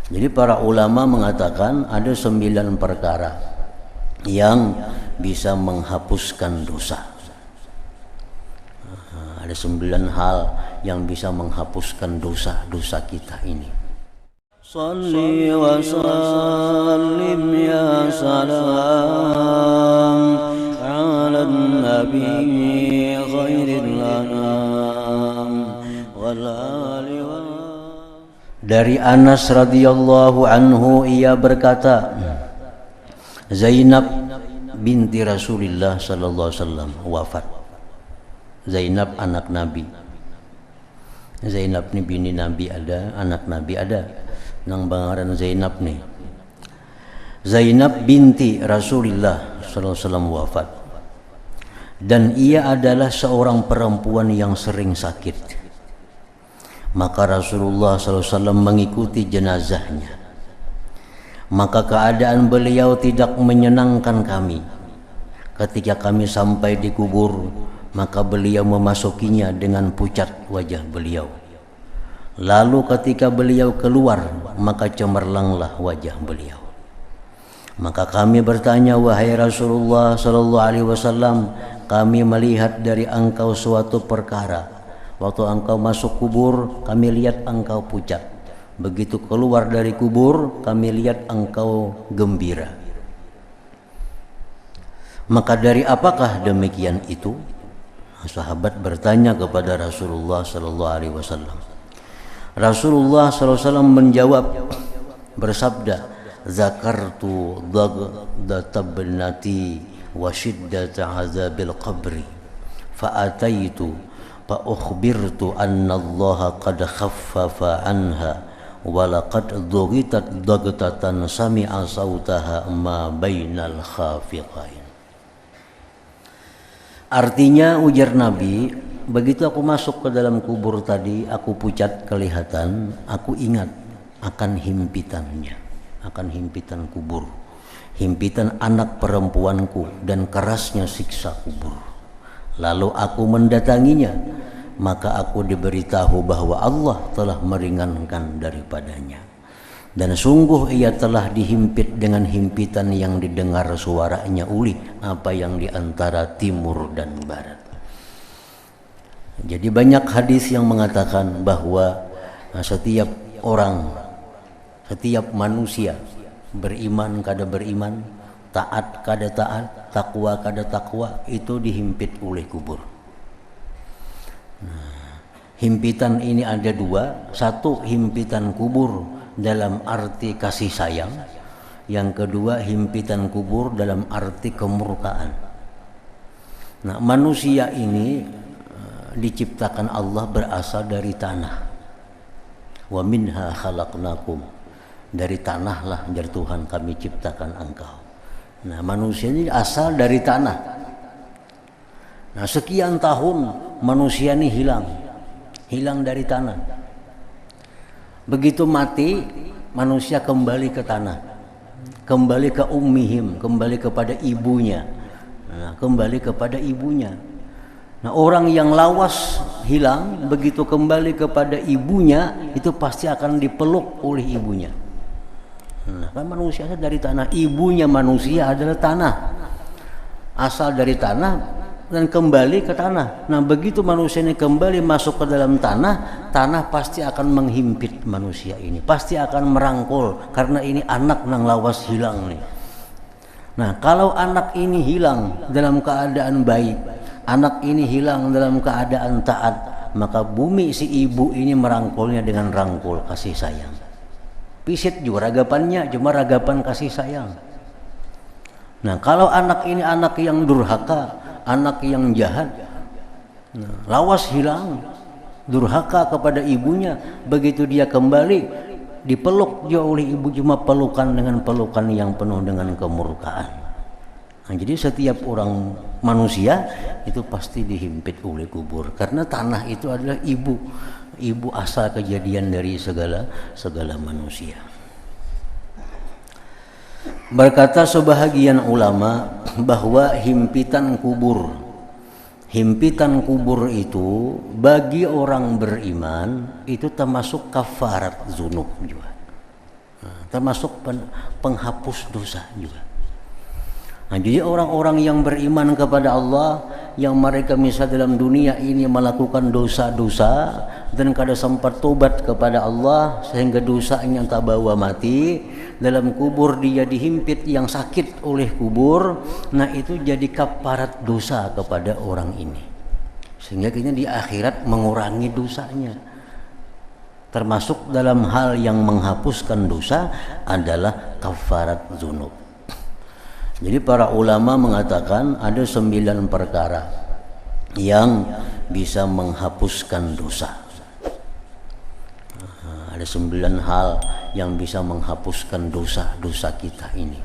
Jadi para ulama mengatakan ada 9 perkara yang bisa menghapuskan dosa. Ada 9 hal yang bisa menghapuskan dosa-dosa kita ini. Salli wa sallim ya salam ala nabi khairil anam wal ali wa. Dari Anas radhiyallahu anhu ia berkata, Zainab binti Rasulullah sallallahu alaihi wasallam wafat. Zainab anak Nabi. Zainab ni bini Nabi ada, anak Nabi ada. Nang bangaran Zainab ni. Zainab binti Rasulullah sallallahu alaihi wasallam wafat. Dan ia adalah seorang perempuan yang sering sakit. Maka Rasulullah SAW mengikuti jenazahnya. Maka keadaan beliau tidak menyenangkan kami. Ketika kami sampai di kubur, maka beliau memasukinya dengan pucat wajah beliau. Lalu ketika beliau keluar, maka cemerlanglah wajah beliau. Maka kami bertanya, wahai Rasulullah SAW, kami melihat dari engkau suatu perkara. Waktu engkau masuk kubur, kami lihat engkau pucat. Begitu keluar dari kubur, kami lihat engkau gembira. Maka dari apakah demikian itu? Sahabat bertanya kepada Rasulullah sallallahu alaihi wasallam. Rasulullah sallallahu alaihi wasallam menjawab bersabda, "Zakartu dhagdata ibnati wa shiddata azabil qabri fa ataitu fa ukhbirtu anna Allah qad khaffafa anha wa laqad dhughitat dhagtatan sami'a sautaha ma bainal khafiqain." Artinya, ujar Nabi, begitu aku masuk ke dalam kubur tadi, aku pucat kelihatan, aku ingat akan himpitannya, akan himpitan kubur, himpitan anak perempuanku dan kerasnya siksa kubur. Lalu aku mendatanginya, maka aku diberitahu bahwa Allah telah meringankan daripadanya. Dan sungguh ia telah dihimpit dengan himpitan yang didengar suaranya ulih apa yang di antara timur dan barat. Jadi banyak hadis yang mengatakan bahwa setiap orang, setiap manusia beriman kada beriman, taat kada taat, takwa kada takwa, itu dihimpit oleh kubur. Himpitan ini ada dua. Satu, himpitan kubur dalam arti kasih sayang. Yang kedua, himpitan kubur dalam arti kemurkaan. Nah, manusia ini diciptakan Allah berasal dari tanah. Wa minha khalaqnakum. Dari tanahlah dari Tuhan kami ciptakan engkau. Nah, manusia ini asal dari tanah. Nah, sekian tahun manusia ini hilang dari tanah. Begitu mati, manusia kembali ke tanah, kembali ke ummihim, kembali kepada ibunya. Nah, kembali kepada ibunya. Nah, orang yang lawas hilang, begitu kembali kepada ibunya, itu pasti akan dipeluk oleh ibunya. Nah, kan manusia dari tanah, ibunya manusia adalah tanah, asal dari tanah dan kembali ke tanah. Nah, begitu manusia ini kembali masuk ke dalam tanah, tanah pasti akan menghimpit manusia ini, pasti akan merangkul, karena ini anak nang lawas hilang nih. Nah, kalau anak ini hilang dalam keadaan baik, anak ini hilang dalam keadaan taat, maka bumi si ibu ini merangkulnya dengan rangkul kasih sayang. Pisit juga ragapannya, cuma ragapan kasih sayang. Nah, kalau anak ini anak yang durhaka, anak yang jahat, nah, lawas hilang, durhaka kepada ibunya, begitu dia kembali dipeluk dia oleh ibu, cuma pelukan dengan pelukan yang penuh dengan kemurkaan. Nah, jadi setiap orang manusia itu pasti dihimpit oleh kubur, karena tanah itu adalah ibu asal kejadian dari segala manusia. Berkata sebahagian ulama bahwa himpitan kubur itu bagi orang beriman itu termasuk kafarat zunub juga. termasuk penghapus dosa juga. Nah, jadi orang-orang yang beriman kepada Allah, yang mereka misal dalam dunia ini melakukan dosa-dosa dan kada sempat tobat kepada Allah sehingga dosanya tak bawa mati, dalam kubur dia dihimpit yang sakit oleh kubur, nah itu jadi kafarat dosa kepada orang ini, sehingga kita di akhirat mengurangi dosanya. Termasuk dalam hal yang menghapuskan dosa adalah kafarat dzunub. Jadi para ulama mengatakan ada 9 perkara yang bisa menghapuskan dosa. Ada 9 hal yang bisa menghapuskan dosa-dosa kita ini.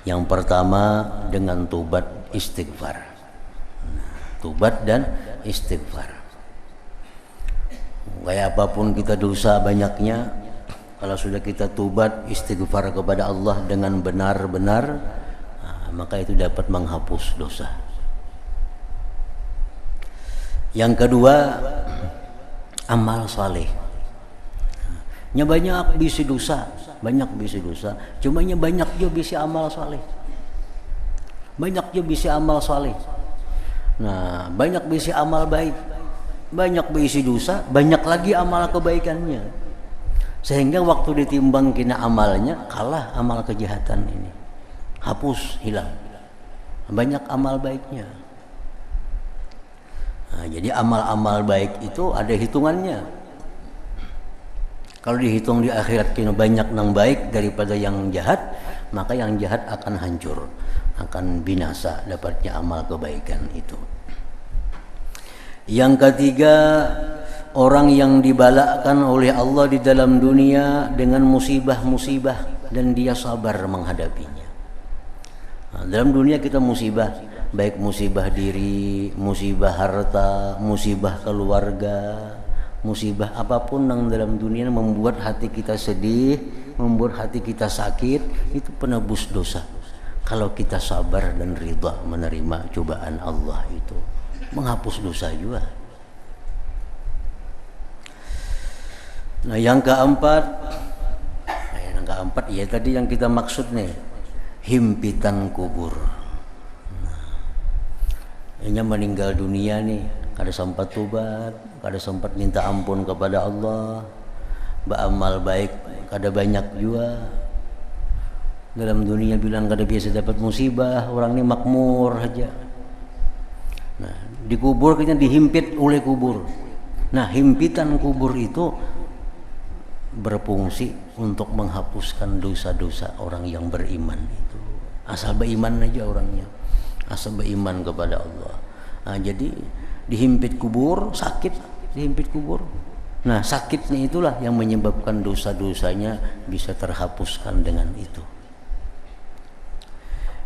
Yang pertama dengan tobat istighfar. Tobat dan istighfar. Kayak apapun kita dosa banyaknya, kalau sudah kita tobat istighfar kepada Allah dengan benar-benar, maka itu dapat menghapus dosa. Yang kedua, amal saleh. Nya banyak bisi dosa, cuma nya banyak juga bisi amal saleh. Banyak juga bisi amal saleh. Nah, banyak bisi amal baik, banyak bisi dosa, banyak lagi amal kebaikannya. Sehingga waktu ditimbang kena amalnya kalah amal kejahatan ini, hapus, hilang. Banyak amal baiknya. Nah, jadi amal-amal baik itu ada hitungannya. Kalau dihitung di akhirat kena banyak yang baik daripada yang jahat, maka yang jahat akan hancur, akan binasa dapatnya amal kebaikan itu. Yang ketiga, orang yang dibalakkan oleh Allah di dalam dunia dengan musibah-musibah dan dia sabar menghadapinya. Nah, dalam dunia kita musibah, baik musibah diri, musibah harta, musibah keluarga, musibah apapun yang dalam dunia membuat hati kita sedih, membuat hati kita sakit, itu penebus dosa. Kalau kita sabar dan ridha menerima cobaan Allah itu, menghapus dosa juga. Nah, yang keempat ya tadi yang kita maksud nih, himpitan kubur. Ini meninggal dunia nih, kada sempat tobat, kada sempat minta ampun kepada Allah, beramal baik kada banyak juga. Dalam dunia bilang kada biasa dapat musibah, orang ini makmur aja. Nah, di kubur kita dihimpit oleh kubur. Nah, himpitan kubur itu berfungsi untuk menghapuskan dosa-dosa orang yang beriman itu. Asal beriman aja orangnya, asal beriman kepada Allah. Nah, jadi dihimpit kubur, sakit dihimpit kubur. Nah, sakitnya itulah yang menyebabkan dosa-dosanya bisa terhapuskan dengan itu.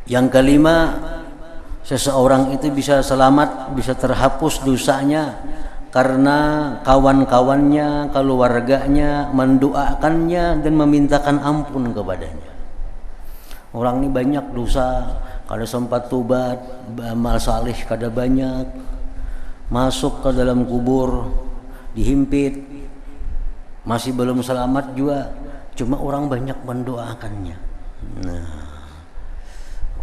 Yang kelima, seseorang itu bisa selamat, bisa terhapus dosanya karena kawan-kawannya, keluarganya mendoakannya dan memintakan ampun kepadanya. Orang ini banyak dosa, kada sempat tobat, amal saleh kada banyak, masuk ke dalam kubur, dihimpit, masih belum selamat juga, cuma orang banyak mendoakannya. Nah,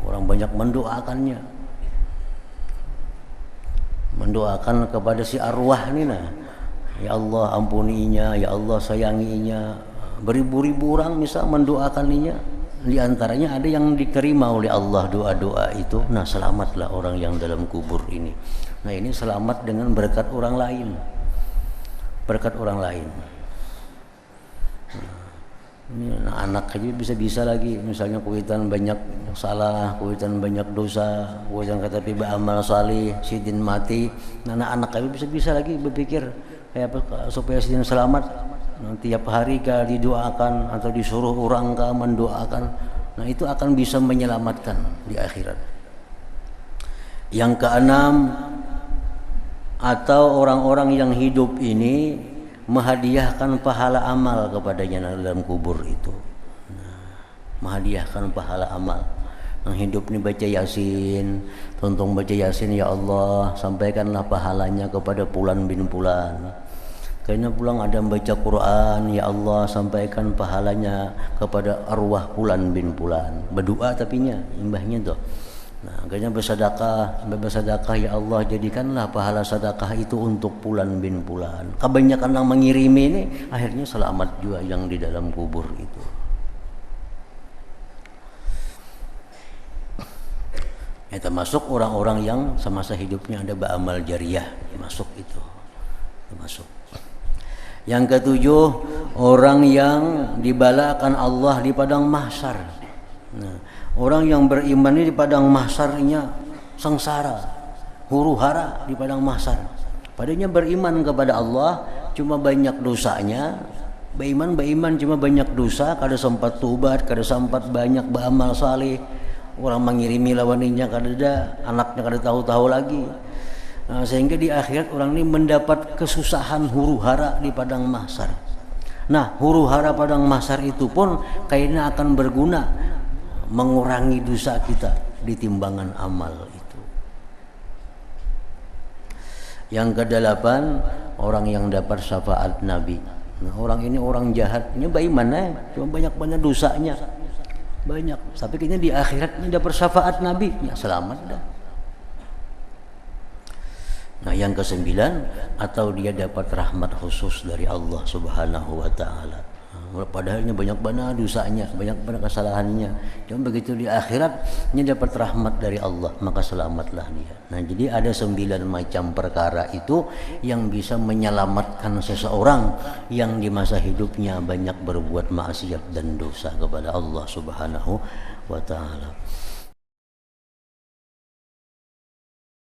orang banyak mendoakannya, mendoakan kepada si arwah ini, nah, ya Allah ampuninya, ya Allah sayanginya. Beribu-ribu orang misal mendoakannya, di antaranya ada yang diterima oleh Allah doa-doa itu. Nah, selamatlah orang yang dalam kubur ini. Nah, ini selamat dengan berkat orang lain, berkat orang lain. Ini anak aja bisa lagi, misalnya kuitan banyak salah, kuitan banyak dosa, kuitan kata piba amal salih, sidin mati. Nah, anak aja bisa lagi berpikir kayak apa supaya sidin selamat. Nanti tiap hari kah didoakan atau disuruh orang kah mendoakan. Nah, itu akan bisa menyelamatkan di akhirat. Yang keenam, atau orang-orang yang hidup ini menghadiahkan pahala amal kepadanya dalam kubur itu. Nah, menghadiahkan pahala amal. Yang hidup ini baca Yasin, tonton baca Yasin, ya Allah sampaikanlah pahalanya kepada Fulan bin Fulan. Kayaknya pulang ada membaca Quran, ya Allah sampaikan pahalanya kepada arwah Fulan bin Fulan. Berdoa tapinya, imbahnya tuh. Nah, kayaknya bersedekah ya Allah jadikanlah pahala sedekah itu untuk Fulan bin Fulan. Kebanyakan yang mengirimi ini akhirnya selamat juga yang di dalam kubur itu. Ya, termasuk orang-orang yang semasa hidupnya ada beramal jariah, masuk itu. Termasuk. Yang ketujuh, orang yang dibalakan Allah di padang mahsyar. Nah, orang yang beriman ini di padang mahsyarnya sengsara, huru-hara di padang mahsyar. Padahal beriman kepada Allah, cuma banyak dosanya. Beriman cuma banyak dosa, kada sempat tobat, kada sempat banyak beramal saleh. Orang mengirimi lawaninya kada ada, anaknya kada tahu-tahu lagi. Nah, sehingga di akhirat orang ini mendapat kesusahan huru-hara di padang mahsyar. Nah, huru-hara padang mahsyar itu pun kayaknya akan berguna mengurangi dosa kita di timbangan amal itu. Yang kedelapan, orang yang dapat syafaat Nabi. Nah, orang ini orang jahat, ini bagaimana? Cuma banyak dosanya. Banyak, tapi kayaknya di akhirat ini dapat syafaat Nabi, ya selamat dah. Nah, yang kesembilan, atau dia dapat rahmat khusus dari Allah Subhanahu wa taala. Padahalnya banyak banget dosanya, banyak banget kesalahannya. Cuma begitu di akhirat dia dapat rahmat dari Allah, maka selamatlah dia. Nah, jadi ada 9 macam perkara itu yang bisa menyelamatkan seseorang yang di masa hidupnya banyak berbuat maksiat dan dosa kepada Allah Subhanahu wa taala.